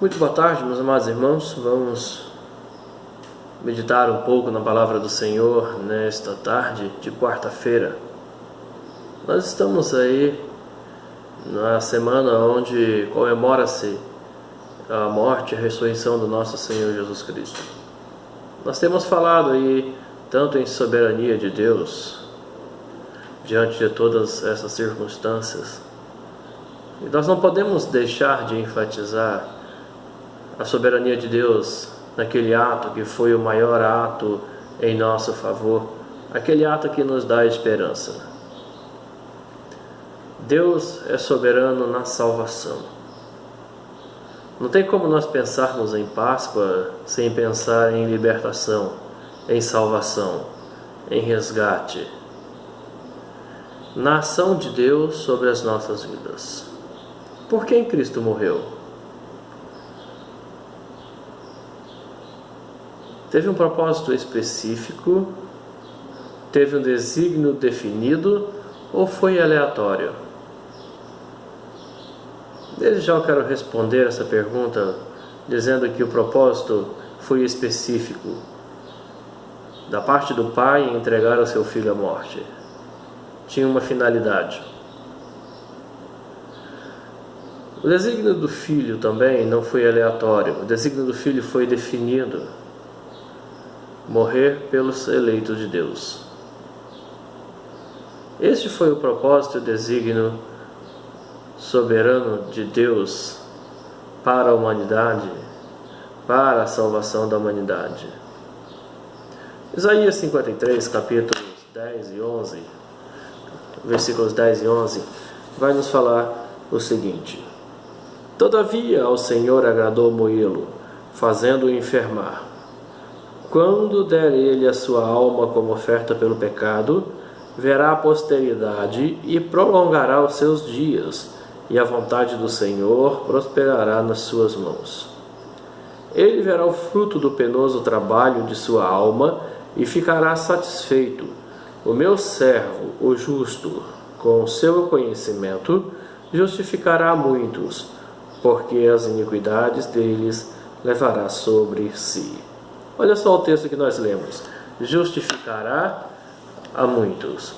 Muito boa tarde, meus amados irmãos. Vamos meditar um pouco na palavra do Senhor nesta tarde de quarta-feira. Nós estamos aí na semana onde comemora-se a morte e a ressurreição do nosso Senhor Jesus Cristo. Nós temos falado aí tanto em soberania de Deus diante de todas essas circunstâncias, e nós não podemos deixar de enfatizar a soberania de Deus naquele ato que foi o maior ato em nosso favor, aquele ato que nos dá esperança. Deus é soberano na salvação. Não tem como nós pensarmos em Páscoa sem pensar em libertação, em salvação, em resgate, na ação de Deus sobre as nossas vidas. Por quem Cristo morreu? Teve um propósito específico? Teve um desígnio definido? Ou foi aleatório? Desde já eu quero responder essa pergunta dizendo que o propósito foi específico, da parte do Pai em entregar o seu Filho à morte. Tinha uma finalidade. O desígnio do Filho também não foi aleatório. O desígnio do Filho foi definido: morrer pelos eleitos de Deus. Este foi o propósito e o desígnio soberano de Deus para a humanidade, para a salvação da humanidade. Isaías 53, capítulos 10 e 11, versículos 10 e 11, vai nos falar o seguinte: Todavia ao Senhor agradou moê-lo, fazendo-o enfermar. Quando der ele a sua alma como oferta pelo pecado, verá a posteridade e prolongará os seus dias, e a vontade do Senhor prosperará nas suas mãos. Ele verá o fruto do penoso trabalho de sua alma e ficará satisfeito. O meu servo, o justo, com o seu conhecimento, justificará muitos, porque as iniquidades deles levará sobre si. Olha só o texto que nós lemos: justificará a muitos.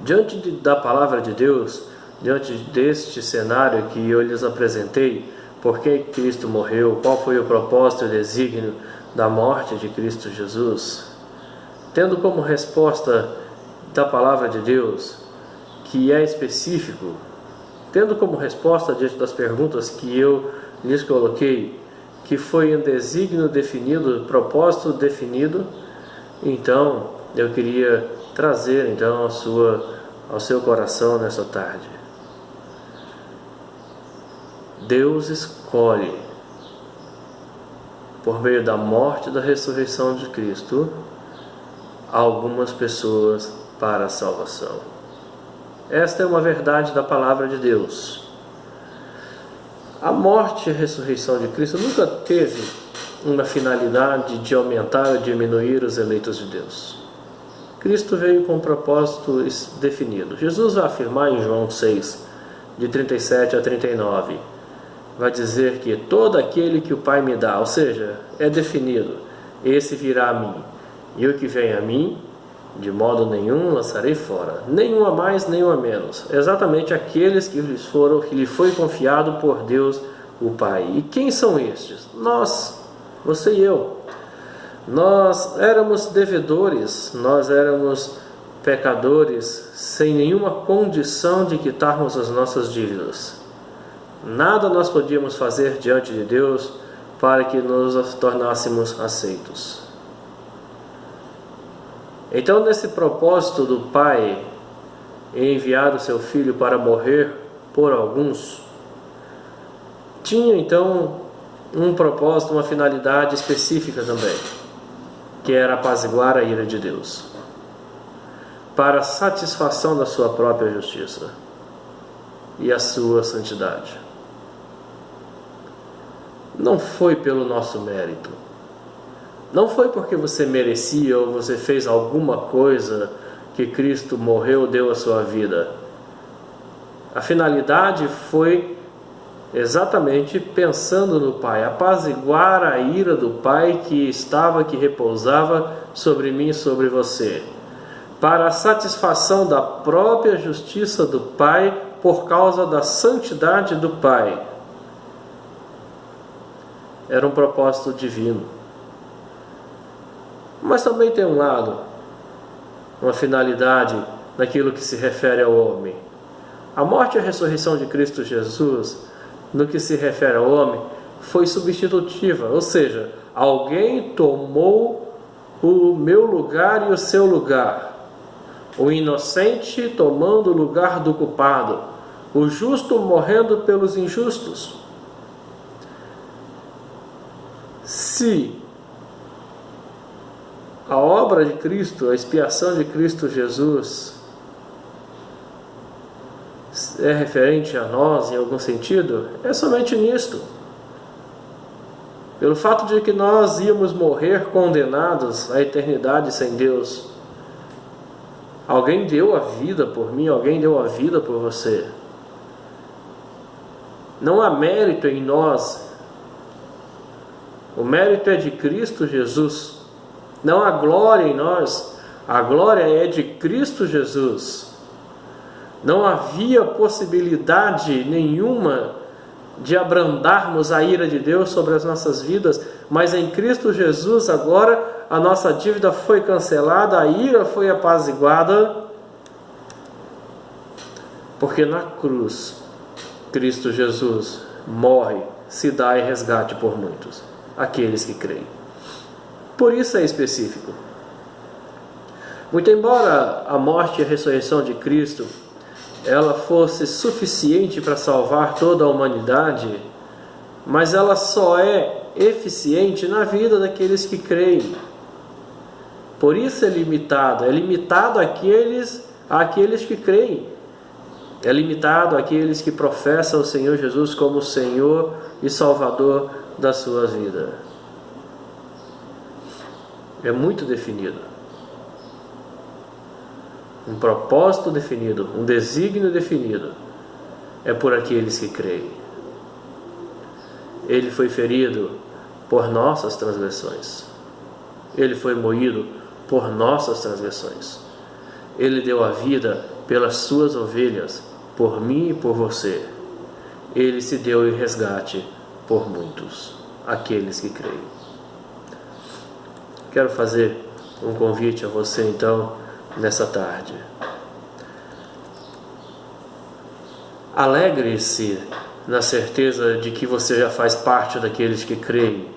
Diante da palavra de Deus, diante deste cenário que eu lhes apresentei, por que Cristo morreu, qual foi o propósito e o desígnio da morte de Cristo Jesus, tendo como resposta da palavra de Deus, que é específico, tendo como resposta diante das perguntas que eu lhes coloquei, que foi um desígnio definido, propósito definido, então eu queria trazer então ao seu coração nessa tarde. Deus escolhe, por meio da morte e da ressurreição de Cristo, algumas pessoas para a salvação. Esta é uma verdade da palavra de Deus. A morte e a ressurreição de Cristo nunca teve uma finalidade de aumentar ou diminuir os eleitos de Deus. Cristo veio com um propósito definido. Jesus vai afirmar em João 6, de 37 a 39, vai dizer que todo aquele que o Pai me dá, ou seja, é definido, esse virá a mim, e o que vem a mim, de modo nenhum lançarei fora, nenhum a mais, nenhum a menos. Exatamente aqueles que lhe foi confiado por Deus o Pai. E quem são estes? Nós, você e eu. Nós éramos devedores, nós éramos pecadores, sem nenhuma condição de quitarmos as nossas dívidas. Nada nós podíamos fazer diante de Deus para que nos tornássemos aceitos. Então, nesse propósito do Pai em enviar o seu Filho para morrer por alguns, tinha então um propósito, uma finalidade específica também, que era apaziguar a ira de Deus, para a satisfação da sua própria justiça e a sua santidade. Não foi pelo nosso mérito. Não foi porque você merecia ou você fez alguma coisa que Cristo morreu, deu a sua vida. A finalidade foi exatamente pensando no Pai, apaziguar a ira do Pai que repousava sobre mim e sobre você, para a satisfação da própria justiça do Pai, por causa da santidade do Pai. Era um propósito divino. Mas também tem um lado, uma finalidade naquilo que se refere ao homem. A morte e a ressurreição de Cristo Jesus, no que se refere ao homem, foi substitutiva, ou seja, alguém tomou o meu lugar e o seu lugar. O inocente tomando o lugar do culpado, o justo morrendo pelos injustos. Se a obra de Cristo, a expiação de Cristo Jesus, é referente a nós em algum sentido, é somente nisto. Pelo fato de que nós íamos morrer condenados à eternidade sem Deus. Alguém deu a vida por mim, alguém deu a vida por você. Não há mérito em nós. O mérito é de Cristo Jesus. Não há glória em nós. A glória é de Cristo Jesus. Não havia possibilidade nenhuma de abrandarmos a ira de Deus sobre as nossas vidas, mas em Cristo Jesus agora a nossa dívida foi cancelada, a ira foi apaziguada, porque na cruz Cristo Jesus morre, se dá em resgate por muitos, aqueles que creem. Por isso é específico. Muito embora a morte e a ressurreição de Cristo ela fosse suficiente para salvar toda a humanidade, mas ela só é eficiente na vida daqueles que creem. Por isso é limitado àqueles que creem. É limitado àqueles que professam o Senhor Jesus como Senhor e Salvador da sua vida. É muito definido. Um propósito definido, um desígnio definido, é por aqueles que creem. Ele foi ferido por nossas transgressões. Ele foi moído por nossas transgressões. Ele deu a vida pelas suas ovelhas, por mim e por você. Ele se deu em resgate por muitos, aqueles que creem. Quero fazer um convite a você então, nessa tarde. Alegre-se na certeza de que você já faz parte daqueles que creem,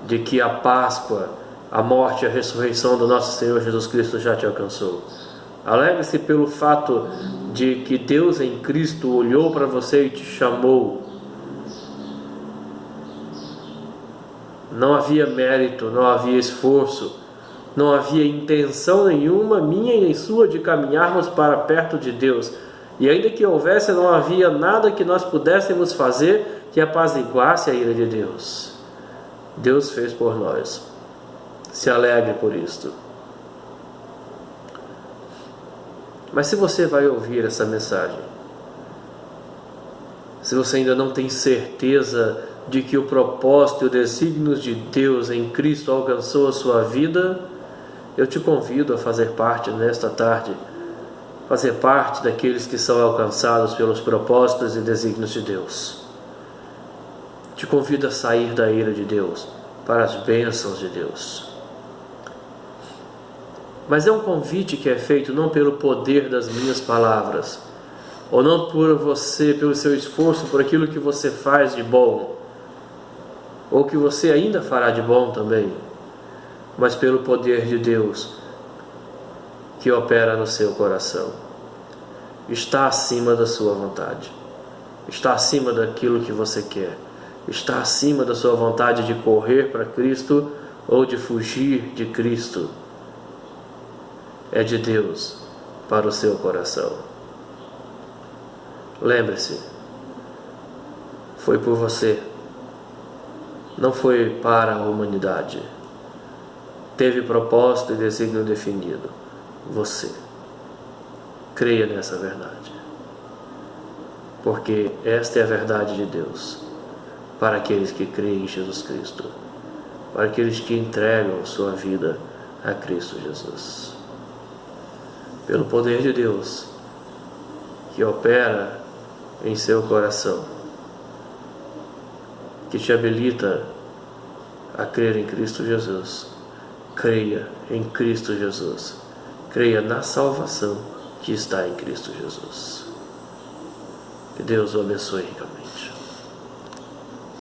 de que a Páscoa, a morte e a ressurreição do nosso Senhor Jesus Cristo já te alcançou. Alegre-se pelo fato de que Deus em Cristo olhou para você e te chamou. Não havia mérito, não havia esforço, não havia intenção nenhuma, minha e nem sua, de caminharmos para perto de Deus. E ainda que houvesse, não havia nada que nós pudéssemos fazer que apaziguasse a ira de Deus. Deus fez por nós. Se alegre por isto. Mas se você vai ouvir essa mensagem, se você ainda não tem certeza de que o propósito e os desígnios de Deus em Cristo alcançou a sua vida, eu te convido a fazer parte nesta tarde, fazer parte daqueles que são alcançados pelos propósitos e desígnios de Deus. Te convido a sair da ira de Deus para as bênçãos de Deus. Mas é um convite que é feito não pelo poder das minhas palavras, ou não por você, pelo seu esforço, por aquilo que você faz de bom, ou que você ainda fará de bom também, mas pelo poder de Deus que opera no seu coração. Está acima da sua vontade, está acima daquilo que você quer, está acima da sua vontade de correr para Cristo ou de fugir de Cristo. É de Deus para o seu coração. Lembre-se, foi por você, não foi para a humanidade. Teve propósito e desígnio definido. Você. Creia nessa verdade. porque esta é a verdade de Deus para aqueles que creem em Jesus Cristo, para aqueles que entregam sua vida a Cristo Jesus. Pelo poder de Deus que opera em seu coração, que te habilita a crer em Cristo Jesus, creia em Cristo Jesus, creia na salvação que está em Cristo Jesus. Que Deus o abençoe ricamente.